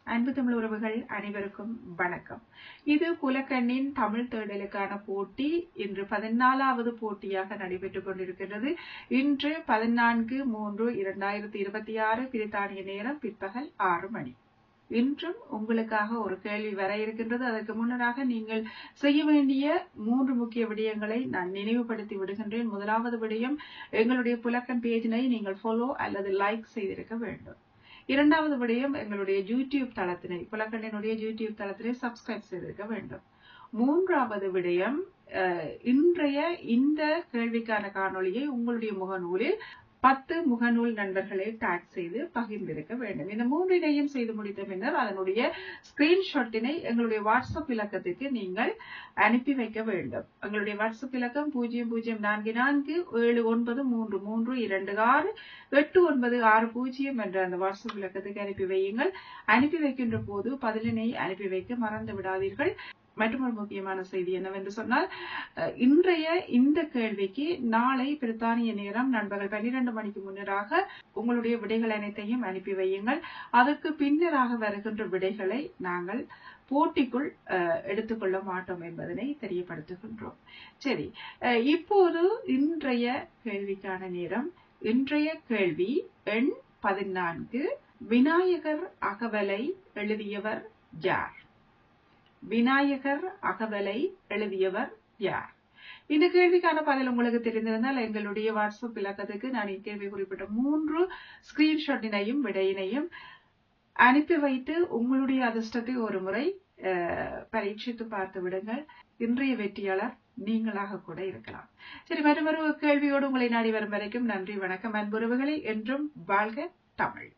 அன்பு தமிழ் உறவுகள் அனைவருக்கும் வணக்கம். இது புலக்கண்ணின் தமிழ் தேடலுக்கான போட்டி. இன்று 14வது போட்டியாக நடைபெற்றுக் கொண்டிருக்கிறது. இன்று 14/3/2026 பிரித்தானிய நேரம் பிற்பகல் 6 மணி. இன்றும் உங்களுக்காக ஒரு கேள்வி வர இருக்கின்றது. அதற்கு முன்னதாக நீங்கள் செய்ய வேண்டிய 3 முக்கிய விடயங்களை நான் நினைவுபடுத்தி விடுகின்றேன். முதலாவது விடயம், எங்களுடைய புலக்கன் பேஜினை நீங்கள் ஃபாலோ அல்லது லைக் செய்திருக்க வேண்டும். இரண்டாவது விடயம், எங்களுடைய யூடியூப் தளத்தினை, புலக்கண்ணினுடைய யூடியூப் தளத்தினை சப்ஸ்கிரைப் செய்திருக்க வேண்டும். மூன்றாவது விடயம், இன்றைய இந்த கேள்விக்கான காணொளியை உங்களுடைய முகநூலில் 10 முகநூல் நண்பர்களை டாக் செய்து பகிர்ந்திருக்க வேண்டும். இந்த மூன்றினையும் செய்து முடித்த பின்னர் அதனுடைய ஸ்கிரீன்ஷாட்டினை எங்களுடைய வாட்ஸ்அப் இலக்கத்திற்கு நீங்கள் அனுப்பி வைக்க வேண்டும். எங்களுடைய வாட்ஸ்அப் இலக்கம் 00447933268960 என்ற அந்த வாட்ஸ்அப் இலக்கத்துக்கு அனுப்பி வையுங்கள். அனுப்பி வைக்கின்ற போது பதிலினை அனுப்பி வைக்க மறந்து விடாதீர்கள். மற்றொரு முக்கியமான செய்தி என்னவென்று சொன்னால், இன்றைய இந்த கேள்விக்கு நாளை பிரித்தானிய நேரம் நண்பர்கள் 12 மணிக்கு முன்னராக உங்களுடைய விடைகள் அனைத்தையும் அனுப்பி வையுங்கள். அதற்கு பின்னராக வருகின்ற விடைகளை நாங்கள் போட்டிக்குள் எடுத்துக்கொள்ள மாட்டோம் என்பதனை தெரியப்படுத்துகின்றோம். சரி, இப்போது இன்றைய கேள்விக்கான நேரம். இன்றைய கேள்வி எண் 14. விநாயகர் அகவலை எழுதியவர் யார்? விநாயகர் அகவலை எழுதியவர் யார்? இந்த கேள்விக்கான பதில் உங்களுக்கு தெரிந்திருந்தால் எங்களுடைய வாட்ஸ்அப் இலக்கத்துக்கு நான் இக்கேள்வி குறிப்பிட்ட 3 ஸ்கிரீன்ஷாட்டினையும் விடையினையும் அனுப்பி வைத்து உங்களுடைய அதிர்ஷ்டத்தை ஒரு முறை பரீட்சித்து பார்த்து விடுங்கள். இன்றைய வெற்றியாளர் நீங்களாக கூட இருக்கலாம். சரி, மற்றொரு கேள்வியோடு உங்களை நாடி வரும் வரைக்கும் நன்றி, வணக்கம். அன்புறவுகளை என்றும் வாழ்க தமிழ்.